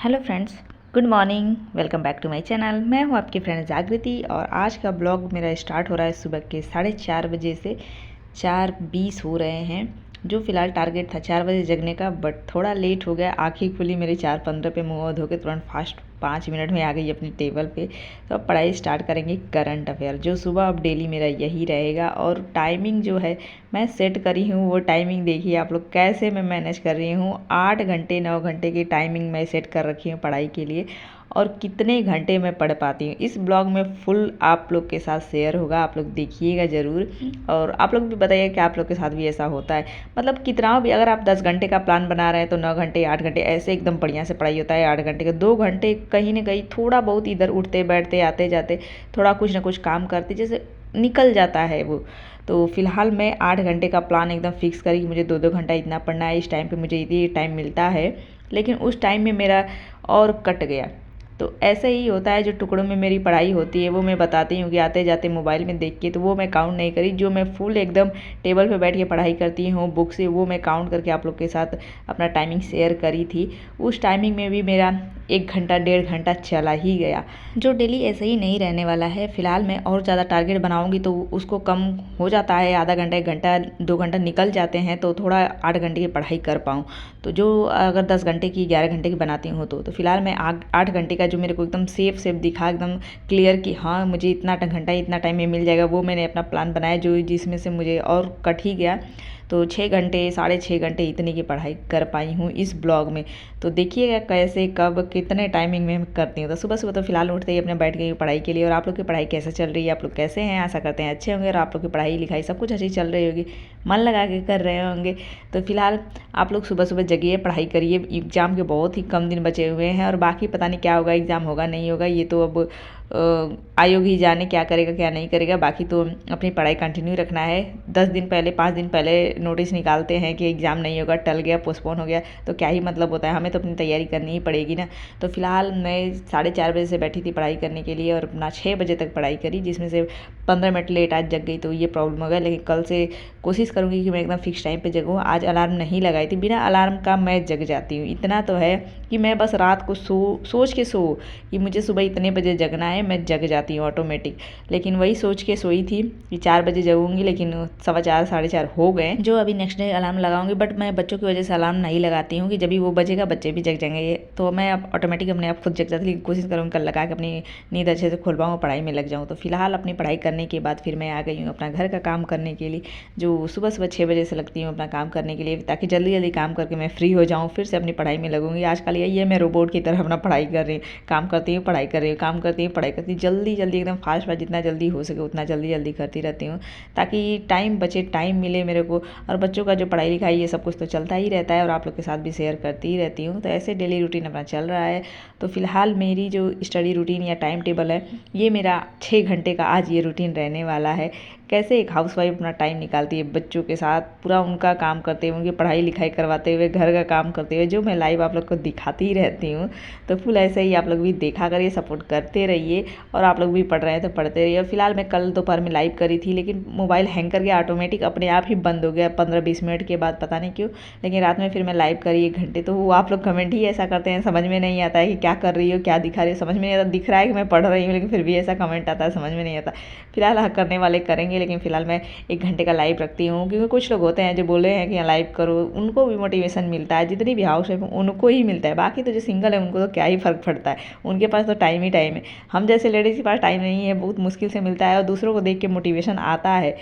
Hello friends, good morning. Welcome back to my channel. मैं हूं आपकी फ्रेंड जागृति और आज का ब्लॉग मेरा स्टार्ट हो रहा है सुबह के 4:30 बजे से। 4:20 हो रहे हैं, जो फ़िलहाल टारगेट था 4 बजे जगने का, बट थोड़ा लेट हो गया। आँखें खुली मेरी 4:15 पे, मुँह धो के तुरंत फास्ट 5 मिनट में आ गई अपनी टेबल पे। तो अब पढ़ाई स्टार्ट करेंगे करंट अफेयर, जो सुबह अब डेली मेरा यही रहेगा। और टाइमिंग जो है मैं सेट करी हूँ, वो टाइमिंग देखिए आप लोग कैसे मैं मैनेज कर रही हूँ। 8 घंटे 9 घंटे की टाइमिंग मैं सेट कर रखी हूँ पढ़ाई के लिए, और कितने घंटे मैं पढ़ पाती हूँ इस ब्लॉग में फुल आप लोग के साथ शेयर होगा। आप लोग देखिएगा ज़रूर, और आप लोग भी बताइए कि आप लोग के साथ भी ऐसा होता है। मतलब कितना भी, अगर आप 10 घंटे का प्लान बना रहे हैं तो 9 घंटे 8 घंटे ऐसे एकदम बढ़िया से पढ़ाई होता है। 8 घंटे का 2 घंटे कहीं ना कहीं थोड़ा बहुत इधर उठते बैठते आते जाते थोड़ा कुछ ना कुछ काम करते जैसे निकल जाता है वो। तो फिलहाल मैं 8 घंटे का प्लान एकदम फिक्स करी कि मुझे 2-2 घंटा इतना पढ़ना है, इस टाइम पे मुझे ये टाइम मिलता है। लेकिन उस टाइम में मेरा और कट गया। तो ऐसे ही होता है, जो टुकड़ों में मेरी पढ़ाई होती है वो मैं बताती हूँ कि आते जाते मोबाइल में देख के, तो वो मैं काउंट नहीं करी। जो मैं फुल एकदम टेबल पे बैठ के पढ़ाई करती हूँ बुक से, वो मैं काउंट करके आप लोग के साथ अपना टाइमिंग शेयर करी थी। उस टाइमिंग में भी मेरा 1 घंटा 1.5 घंटा चला ही गया, जो डेली ऐसे ही नहीं रहने वाला है। फिलहाल मैं और ज़्यादा टारगेट बनाऊँगी तो उसको कम हो जाता है, आधा घंटा 1 घंटा 2 घंटा निकल जाते हैं, तो थोड़ा 8 घंटे की पढ़ाई कर पाऊँ। तो जो अगर 10 घंटे की 11 घंटे की बनाती हूँ तो फिलहाल मैं 8 घंटे का जो मेरे को एकदम सेफ दिखा, एकदम क्लियर कि हाँ मुझे इतना घंटा इतना टाइम में मिल जाएगा, वो मैंने अपना प्लान बनाया, जो जिसमें से मुझे और कट ही गया। तो 6 घंटे 6.5 घंटे इतनी की पढ़ाई कर पाई हूँ इस ब्लॉग में। तो देखिएगा कैसे कब कितने टाइमिंग में करती हूँ। तो सुबह सुबह तो फिलहाल उठते ही अपने बैठ गई हूँ पढ़ाई के लिए। और आप लोग की पढ़ाई कैसे चल रही है, आप लोग कैसे हैं, आशा करते हैं अच्छे होंगे। और आप लोग की पढ़ाई लिखाई सब कुछ अच्छी चल रही होगी, मन लगा के कर रहे होंगे। तो फिलहाल आप लोग सुबह सुबह जगिए, पढ़ाई करिए। एग्ज़ाम के बहुत ही कम दिन बचे हुए हैं, और बाकी पता नहीं क्या होगा, एग्ज़ाम होगा नहीं होगा, ये तो अब आयोग ही जाने क्या करेगा क्या नहीं करेगा। बाकी तो अपनी पढ़ाई कंटिन्यू रखना है। 10 दिन पहले 5 दिन पहले नोटिस निकालते हैं कि एग्ज़ाम नहीं होगा, टल गया, पोस्टपोन हो गया, तो क्या ही मतलब होता है। हमें तो अपनी तैयारी करनी ही पड़ेगी ना। तो फिलहाल मैं 4:30 बजे से बैठी थी पढ़ाई करने के लिए, और अपना 6 बजे तक पढ़ाई करी, जिसमें से 15 मिनट लेट आज जग गई, तो ये प्रॉब्लम हो गया। लेकिन कल से कोशिश करूँगी कि मैं एकदम फिक्स टाइम पर जगूँ। आज अलार्म नहीं लगाई थी, बिना अलार्म का मैं जग जाती हूँ। इतना तो है कि मैं बस रात को सोच के कि मुझे सुबह इतने बजे जगना है, मैं जग जाती हूँ ऑटोमेटिक। लेकिन वही सोच के सोई थी कि 4 बजे जगूंगी, लेकिन 4:15 4:30 हो गए, जो अभी नेक्स्ट डे अलार्म लगाऊंगी। बट मैं बच्चों की वजह से अलार्म नहीं लगाती हूँ कि जब भी वो बजेगा बच्चे भी जग जाएंगे, तो मैं अब ऑटोमेटिक अपने आप खुद जग जाती। लेकिन कोशिश करूँगी कल लगा के अपनी नींद अच्छे से खुल पाऊँ, पढ़ाई में लग जाऊँ। तो फिलहाल अपनी पढ़ाई करने के बाद फिर मैं आ गई हूँ अपना घर का काम करने के लिए, जो सुबह सुबह 6 बजे से लगती हूँ अपना काम करने के लिए, ताकि जल्दी जल्दी काम करके मैं फ्री हो जाऊँ, फिर से अपनी पढ़ाई में लगूंगी। आजकल यही है, मैं रोबोट की तरह अपना पढ़ाई कर रही हूँ, काम करती हूँ पढ़ाई कर रही हूँ, काम करती हूँ पढ़ाई करती हूँ, जल्दी जल्दी एकदम फास्ट जितना जल्दी हो सके उतना जल्दी जल्दी करती रहती हूँ, ताकि टाइम बचे, टाइम मिले मेरे को। और बच्चों का जो पढ़ाई लिखाई ये सब कुछ तो चलता ही रहता है, और आप लोग के साथ भी शेयर करती ही रहती हूँ। तो ऐसे डेली रूटीन अपना चल रहा है। तो फिलहाल मेरी जो स्टडी रूटीन या टाइम टेबल है, ये मेरा 6 घंटे का आज ये रूटीन रहने वाला है। कैसे एक हाउसवाइफ अपना टाइम निकालती है बच्चों के साथ, पूरा उनका काम करते हुए, उनकी पढ़ाई लिखाई करवाते हुए, घर का काम करते हुए, जो मैं लाइव आप लोग को दिखाती ही रहती हूँ। तो फुल ऐसे ही आप लोग भी देखा करिए, सपोर्ट करते रहिए। और आप लोग भी पढ़ रहे हैं तो पढ़ते रहिए। फिलहाल मैं कल दोपहर में लाइव करी थी, लेकिन मोबाइल हैंग कर गया, ऑटोमेटिक अपने आप ही बंद हो गया 15-20 मिनट के बाद, पता नहीं क्यों। लेकिन रात में फिर मैं लाइव करी 1 घंटे, तो वो आप लोग कमेंट ही ऐसा करते हैं, समझ में नहीं आता है कि क्या कर रही हो, क्या दिखा रही हो, समझ में नहीं आता। दिख रहा है कि मैं पढ़ रही हूँ, लेकिन फिर भी ऐसा कमेंट आता है, समझ में नहीं आता। फिलहाल करने वाले करेंगे, लेकिन फिलहाल मैं 1 घंटे का लाइव रखती हूँ, क्योंकि कुछ लोग होते हैं जो बोले हैं कि लाइव करो, उनको भी मोटिवेशन मिलता है। जितनी भी हाउस वाइफ उनको ही मिलता है, बाकी तो जो सिंगल है उनको तो क्या ही फ़र्क पड़ता है, उनके पास तो टाइम ही टाइम है। हम जैसे लेडीज़ के पास टाइम नहीं है, बहुत मुश्किल से मिलता है, और दूसरों को देख के मोटिवेशन आता है।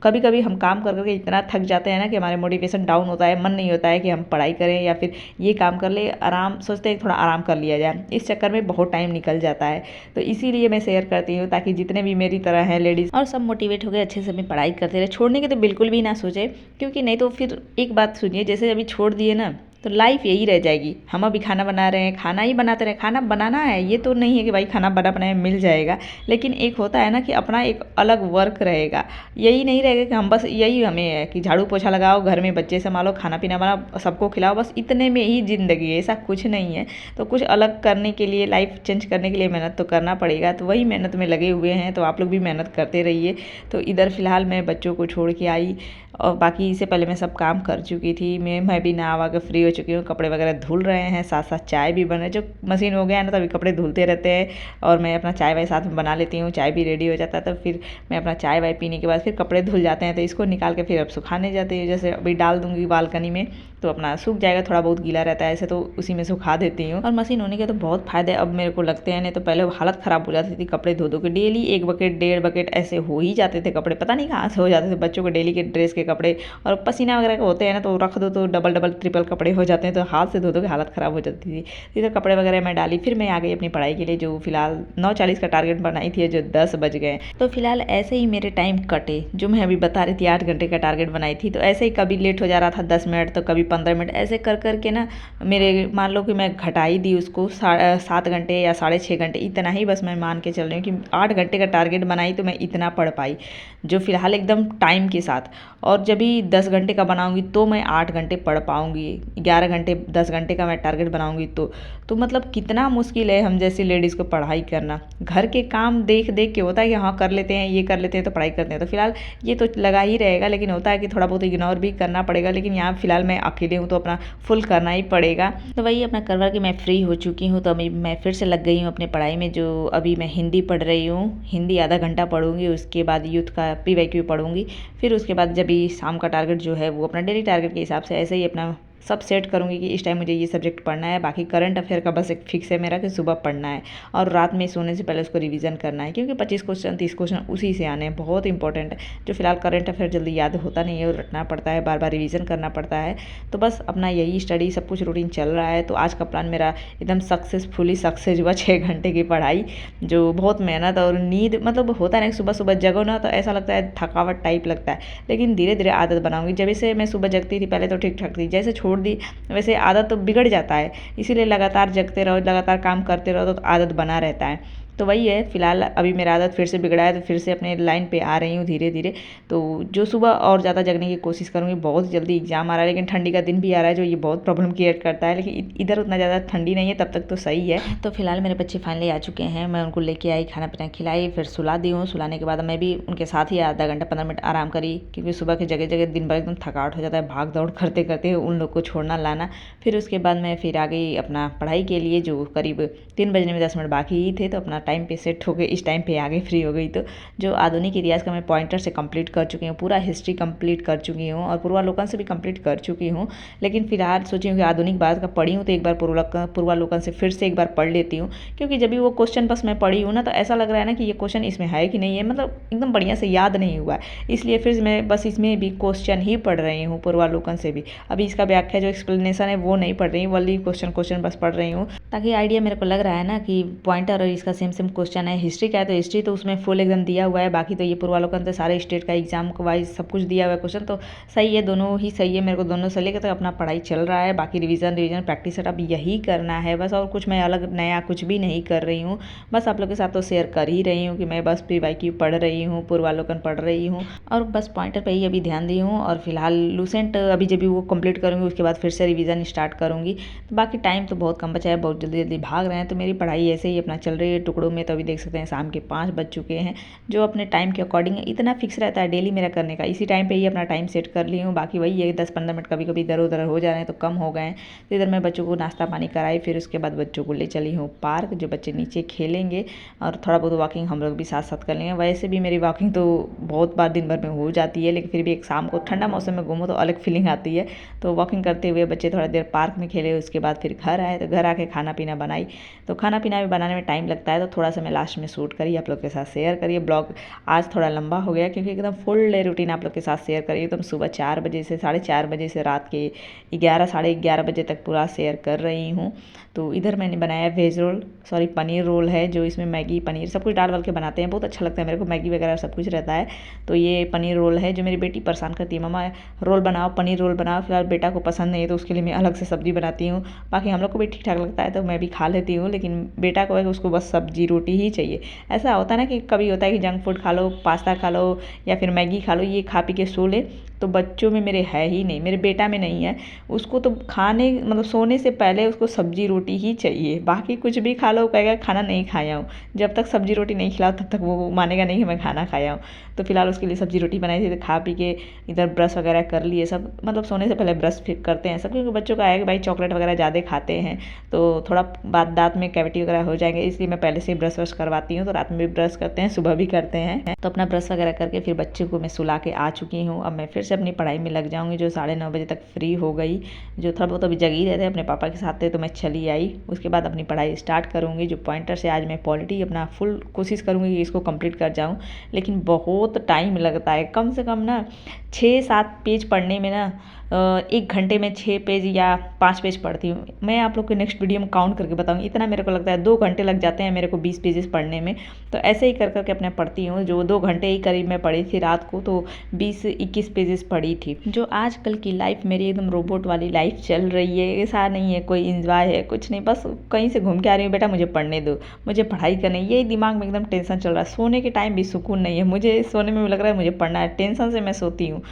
कभी कभी हम काम कर करके इतना थक जाते हैं ना कि हमारे मोटिवेशन डाउन होता है, मन नहीं होता है कि हम पढ़ाई करें या फिर ये काम कर ले, आराम सोचते हैं थोड़ा आराम कर लिया जाए। इस चक्कर में बहुत टाइम निकल जाता है। तो इसीलिए मैं शेयर करती हूँ, ताकि जितने भी मेरी तरह हैं लेडीज़, और सब मोटिवेट हो गए, अच्छे से अपनी पढ़ाई करते रहे। छोड़ने की तो बिल्कुल भी ना सोचे, क्योंकि नहीं तो फिर एक बात सुनिए, जैसे अभी छोड़ दिए ना तो लाइफ यही रह जाएगी। हम अभी खाना बना रहे हैं, खाना ही बनाते रहे, खाना बनाना है, ये तो नहीं है कि भाई खाना बना बनाया मिल जाएगा। लेकिन एक होता है ना कि अपना एक अलग वर्क रहेगा। यही नहीं रहेगा कि हम बस यही हमें है कि झाड़ू पोछा लगाओ, घर में बच्चे संभालो, खाना पीना बनाओ, सबको खिलाओ, बस इतने में ही ज़िंदगी है, ऐसा कुछ नहीं है। तो कुछ अलग करने के लिए, लाइफ चेंज करने के लिए मेहनत तो करना पड़ेगा। तो वही मेहनत में लगे हुए हैं, तो आप लोग भी मेहनत करते रहिए। तो इधर फिलहाल मैं बच्चों को छोड़ के आई, और बाकी इससे पहले मैं सब काम कर चुकी थी। मैं भी नहा वा के फ्री हो चुकी हूँ, कपड़े वगैरह धुल रहे हैं, साथ साथ चाय भी बन रही है। जो मशीन हो गया है ना, तभी कपड़े धुलते रहते हैं और मैं अपना चाय वाय साथ में बना लेती हूँ, चाय भी रेडी हो जाता है। तो फिर मैं अपना चाय वाय पीने के बाद फिर कपड़े धुल जाते हैं, तो इसको निकाल के फिर अब सुखाने जाती हूँ। जैसे अभी डाल दूँगी बालकनी में तो अपना सूख जाएगा, थोड़ा बहुत गीला रहता है ऐसे, तो उसी में सुखा देती हूँ। और मशीन होने के तो बहुत फ़ायदे अब मेरे को लगते हैं, नहीं तो पहले हालत ख़राब हो जाती थी कपड़े धो के। डेली 1 बकेट 1.5 बकेट ऐसे हो ही जाते थे कपड़े, पता नहीं कहाँ से हो जाते थे बच्चों के डेली के ड्रेस के कपड़े। और पसीना वगैरह का होते हैं ना, तो रख दो तो डबल डबल ट्रिपल कपड़े हो जाते हैं, तो हाथ से धो के हालत ख़राब हो जाती थी। इधर कपड़े वगैरह मैं डाली, फिर मैं आ गई अपनी पढ़ाई के लिए, जो फिलहाल 9:40 का टारगेट बनाई थी, जो 10 बज गए। तो फिलहाल ऐसे ही मेरे टाइम कटे, जो मैं अभी बता रही थी 8 घंटे का टारगेट बनाई थी, तो ऐसे ही कभी लेट हो जा रहा था 10 मिनट, तो कभी 15 मिनट, ऐसे कर करके ना मेरे, मान लो कि मैं घटा ही दी उसको 7 घंटे या 6.5 घंटे, इतना ही बस मैं मान के चल रही हूँ कि 8 घंटे का टारगेट बनाई तो मैं इतना पढ़ पाई, जो फिलहाल एकदम टाइम के साथ। और जब भी 10 घंटे का बनाऊंगी तो मैं 8 घंटे पढ़ पाऊंगी, 11 घंटे 10 घंटे का मैं टारगेट बनाऊंगी तो मतलब कितना मुश्किल है हम जैसी लेडीज़ को पढ़ाई करना। घर के काम देख देख के होता है कि हाँ कर लेते हैं, ये कर लेते हैं तो पढ़ाई करते हैं, तो फिलहाल ये तो लगा ही रहेगा, लेकिन होता है कि थोड़ा बहुत इग्नोर भी करना पड़ेगा। लेकिन यहाँ फिलहाल मैं अकेले हूँ तो अपना फुल करना ही पड़ेगा। तो वही अपना करवा के मैं फ्री हो चुकी हूँ, तो अभी मैं फिर से लग गई हूँ अपने पढ़ाई में। जो अभी मैं हिंदी पढ़ रही हूँ, हिंदी आधा घंटा पढ़ूंगी, उसके बाद यूथ का PYQ पढ़ूंगी, फिर उसके बाद जब भी शाम का टारगेट जो है वो अपना डेली टारगेट के हिसाब से ऐसे ही अपना सब सेट करूँगी कि इस टाइम मुझे ये सब्जेक्ट पढ़ना है। बाकी करंट अफेयर का बस एक फिक्स है मेरा कि सुबह पढ़ना है और रात में सोने से पहले उसको रिवीजन करना है, क्योंकि 25 क्वेश्चन 30 क्वेश्चन उसी से आने हैं, बहुत इंपॉर्टेंट है। जो फिलहाल करंट अफेयर जल्दी याद होता नहीं है और रटना पड़ता है, बार बार रिवीजन करना पड़ता है। तो बस अपना यही स्टडी सब कुछ रूटीन चल रहा है। तो आज का प्लान मेरा एकदम सक्सेसफुली सक्सेस हुआ, 6 घंटे की पढ़ाई, जो बहुत मेहनत और नींद, मतलब होता है ना सुबह सुबह जगो ना तो ऐसा लगता है थकावट टाइप लगता है, लेकिन धीरे धीरे आदत बनाऊंगी। जब से मैं सुबह जगती थी पहले तो ठीक ठाक थी, जैसे छोड़ दी वैसे आदत तो बिगड़ जाता है, इसीलिए लगातार जगते रहो, लगातार काम करते रहो तो आदत बना रहता है। तो वही है, फिलहाल अभी मेरा आदत फिर से बिगड़ा है, तो फिर से अपने लाइन पे आ रही हूँ धीरे धीरे। तो जो सुबह और ज़्यादा जगने की कोशिश करूँगी। बहुत जल्दी एग्जाम आ रहा है, लेकिन ठंडी का दिन भी आ रहा है जो ये बहुत प्रॉब्लम क्रिएट करता है, लेकिन इधर उतना ज़्यादा ठंडी नहीं है, तब तक तो सही है। तो फिलहाल मेरे बच्चे फाइनली आ चुके हैं, मैं उनको लेके आई, खाना पीना खिलाई, फिर सुला दी हूँ। सुलाने के बाद मैं भी उनके साथ ही आधा घंटा 15 मिनट आराम करी, क्योंकि सुबह के जगह जगह दिन भर एकदम थकावट हो जाता है, भाग दौड़ करते करते उन लोग को छोड़ना लाना। फिर उसके बाद मैं फिर आ गई अपना पढ़ाई के लिए, जो करीब 3 बजने में 10 मिनट बाकी ही थे, तो अपना टाइम पे सेट हो गए, इस टाइम पे आगे फ्री हो गई। तो जो आधुनिक इतिहास का मैं पॉइंटर से कंप्लीट कर चुकी हूँ, पूरा हिस्ट्री कंप्लीट कर चुकी हूँ और पूर्वालोकन से भी कंप्लीट कर चुकी हूँ। लेकिन फिलहाल सोची हूँ कि आधुनिक भारत का पढ़ी हूँ तो एक बार पूर्वालोकन से फिर से एक बार पढ़ लेती हूँ, क्योंकि जब भी वो क्वेश्चन बस मैं पढ़ी हूँ ना, तो ऐसा लग रहा है ना कि ये क्वेश्चन इसमें है कि नहीं है, मतलब एकदम बढ़िया से याद नहीं हुआ है। इसलिए फिर मैं बस इसमें भी क्वेश्चन ही पढ़ रही हूँ, पूर्वालोकन से भी। अभी इसका व्याख्या जो एक्सप्लेनेशन है वो नहीं पढ़ रही हूँ, वही क्वेश्चन बस पढ़ रही हूँ, ताकि आइडिया मेरे को लग रहा है ना कि पॉइंटर और इसका सेम सेम क्वेश्चन है। हिस्ट्री का है तो हिस्ट्री तो उसमें फुल एकदम दिया हुआ है, बाकी तो ये पूर्वालोकन तो सारे स्टेट का एग्जाम का वाइज सब कुछ दिया हुआ है क्वेश्चन, तो सही है, दोनों ही सही है, मेरे को दोनों सही लगे। तो अपना पढ़ाई चल रहा है, बाकी रिवीजन प्रैक्टिस सेटअप यही करना है बस, और कुछ मैं अलग नया कुछ भी नहीं कर रही हूँ। बस आप लोग के साथ तो शेयर कर ही रही हूँ कि मैं बस PYQ पढ़ रही हूँ, पूर्वालोकन पढ़ रही हूँ और बस पॉइंटर पर ही अभी ध्यान दी हूँ। और फिलहाल लूसेंट अभी जब भी वो कंप्लीट करूँगी उसके बाद फिर से रिवीजन स्टार्ट करूँगी। तो बाकी टाइम तो बहुत कम बचा है, बहुत जल्दी जल्दी भाग रहे हैं। तो मेरी पढ़ाई ऐसे ही अपना चल रही है टुकड़ों में। तो अभी देख सकते हैं शाम के 5 बज चुके हैं, जो अपने टाइम के अकॉर्डिंग इतना फिक्स रहता है डेली मेरा करने का, इसी टाइम पे ही अपना टाइम सेट कर ली हूँ। बाकी वही है 10-15 मिनट कभी कभी इधर उधर हो जा रहे हैं तो कम हो गए हैं। तो इधर मैं बच्चों को नाश्ता पानी कराई, फिर उसके बाद बच्चों को ले चली हूँ पार्क, जो बच्चे नीचे खेलेंगे और थोड़ा बहुत वॉकिंग हम लोग भी साथ साथ कर लेंगे। वैसे भी मेरी वॉकिंग तो बहुत बार दिन भर में हो जाती है, लेकिन फिर भी एक शाम को ठंडा मौसम में घूमो तो अलग फीलिंग आती है। तो वॉकिंग करते हुए बच्चे थोड़ा देर पार्क में खेले, उसके बाद फिर घर आए, तो घर आके खाना पीना बनाई। तो खाना पीना भी बनाने में टाइम लगता है, तो थोड़ा सा मैं लास्ट में शूट करी, आप लोग के साथ शेयर करिए। ब्लॉग आज थोड़ा लंबा हो गया क्योंकि एकदम फुल डे रूटीन आप लोग के साथ शेयर करिए। एकदम सुबह 4 बजे से 4:30 बजे से रात के 11 साढ़े 11 बजे तक पूरा शेयर कर रही हूँ। तो इधर मैंने बनाया veg roll, sorry paneer roll है, जो इसमें मैगी पनीर सब कुछ डाल वाल के बनाते हैं, बहुत अच्छा लगता है मेरे को, मैगी वगैरह सब कुछ रहता है। तो ये पनीर रोल है, जो मेरी बेटी परेशान करती है, मम्मा रोल बनाओ, पनीर रोल बनाओ। फिलहाल बेटा को पसंद नहीं है तो उसके लिए मैं अलग से सब्जी बनाती हूँ। बाकी हम लोग को भी ठीक ठाक लगता है तो मैं भी खा लेती हूँ, लेकिन बेटा को है कि उसको बस सब्जी रोटी ही चाहिए। ऐसा होता है ना कि कभी होता है कि जंक फूड खा लो, पास्ता खा लो या फिर मैगी खा लो, ये खा पी के सो ले, तो बच्चों में मेरे है ही नहीं, मेरे बेटा में नहीं है। उसको तो खाने मतलब सोने से पहले उसको सब्जी रोटी ही चाहिए, बाकी कुछ भी खा लो, कहेगा खाना नहीं खाया हूँ। जब तक सब्जी रोटी नहीं खिलाओ तब तक वो मानेगा नहीं कि मैं खाना खाया हूँ। तो फिलहाल उसके लिए सब्जी रोटी बनाई थी, तो खा पी के इधर ब्रश वगैरह कर लिए सब, मतलब सोने से पहले ब्रश फिर करते हैं सब, क्योंकि बच्चों का है कि भाई चॉकलेट वगैरह ज़्यादा खाते हैं तो थोड़ा बाद दांत में कैविटी वगैरह हो जाएंगे, इसलिए मैं पहले से ही ब्रश वश करवाती हूँ। तो रात में भी ब्रश करते हैं, सुबह भी करते हैं। तो अपना ब्रश वगैरह करके फिर बच्चे को मैं सुला के आ चुकी हूँ। अब मैं फिर से अपनी पढ़ाई में लग जाऊँगी, जो 9:30 बजे तक फ्री हो गई। जो थोड़ा बहुत अभी जगी रहते अपने पापा के साथ थे, तो मैं चली आई। उसके बाद अपनी पढ़ाई स्टार्ट करूँगी। जो पॉइंटर से आज मैं पॉलिटी अपना फुल कोशिश करूँगी कि इसको कंप्लीट कर जाऊँ, लेकिन बहुत टाइम लगता है। कम से कम ना 6-7 पेज पढ़ने में ना 1 घंटे में 6 पेज या 5 पेज पढ़ती हूँ। मैं आप लोग को नेक्स्ट वीडियो में काउंट करके बताऊँगी। इतना मेरे को लगता है 2 घंटे लग जाते हैं मेरे को 20 पेजेस पढ़ने में। तो ऐसे ही कर करके अपने पढ़ती हूँ। जो 2 घंटे ही करीब मैं पढ़ी थी रात को, तो 20-21 पेजेस पढ़ी थी। जो आजकल की लाइफ मेरी एकदम रोबोट वाली लाइफ चल रही है, ऐसा नहीं है कोई इंजॉय है कुछ नहीं, बस कहीं से घूम के आ रही हूँ, बेटा मुझे पढ़ने दो, मुझे पढ़ाई करनी है, यही दिमाग में एकदम टेंशन चल रहा है। सोने के टाइम भी सुकून नहीं है, मुझे सोने में भी लग रहा है मुझे पढ़ना है, टेंशन से मैं सोती हूँ।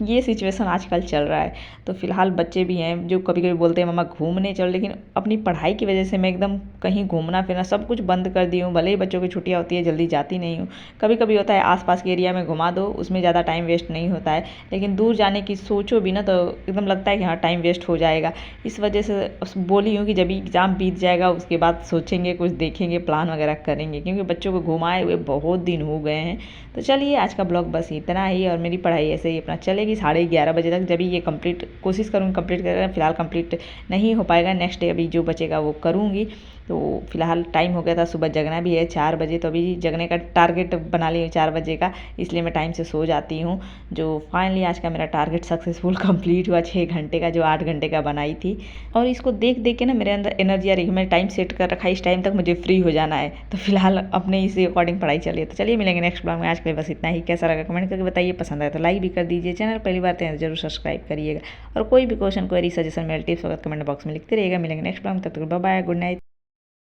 ये सिचुएशन आजकल चल रहा है। तो फिलहाल बच्चे भी हैं जो कभी कभी बोलते हैं मम्मा घूमने चल, लेकिन अपनी पढ़ाई की वजह से मैं एकदम कहीं घूमना फिरना सब कुछ बंद कर दी हूँ। भले ही बच्चों की छुट्टियाँ होती है, जल्दी जाती नहीं हूँ। कभी कभी होता है आसपास के एरिया में घुमा दो, उसमें ज़्यादा टाइम वेस्ट नहीं होता है, लेकिन दूर जाने की सोचो भी ना तो एकदम लगता है कि हाँ टाइम वेस्ट हो जाएगा। इस वजह से बोली हूँ कि जब एग्ज़ाम बीत जाएगा उसके बाद सोचेंगे, कुछ देखेंगे, प्लान वगैरह करेंगे, क्योंकि बच्चों को घुमाए हुए बहुत दिन हो गए हैं। तो चलिए आज का ब्लॉग बस इतना ही, और मेरी पढ़ाई ऐसे ही अपना चलेगी 11:30 बजे तक। जब भी ये कंप्लीट कोशिश करूँगी कंप्लीट करना, फिलहाल कंप्लीट नहीं हो पाएगा, नेक्स्ट डे अभी जो बचेगा वो करूँगी। तो फिलहाल टाइम हो गया था, सुबह जगना भी है 4 बजे, तो अभी जगने का टारगेट बना ली हूँ 4 बजे का, इसलिए मैं टाइम से सो जाती हूँ। जो फाइनली आज का मेरा टारगेट सक्सेसफुल कंप्लीट हुआ 6 घंटे का, जो 8 घंटे का बनाई थी। और इसको देख देख के ना मेरे अंदर एनर्जी आ रही है, मैं टाइम सेट कर रखा है, इस टाइम तक मुझे फ्री हो जाना है। तो फिलहाल अपने इसी अकॉर्डिंग पढ़ाई चलिए। तो चलिए मिलेंगे नेक्स्ट ब्लॉग में। आज के लिए बस इतना ही। कैसा लगा कमेंट करके बताइए, पसंद आए तो लाइक भी कर दीजिए, चैनल पहली बार तो जरूर सब्सक्राइब करिएगा, और कोई भी क्वेश्चन क्वेरी सजेशन मेरे टिप्स वगैरह कमेंट बॉक्स में लिखते रहिएगा। मिलेंगे नेक्स्ट ब्लॉग में, तब तक बाय बाय, गुड नाइट।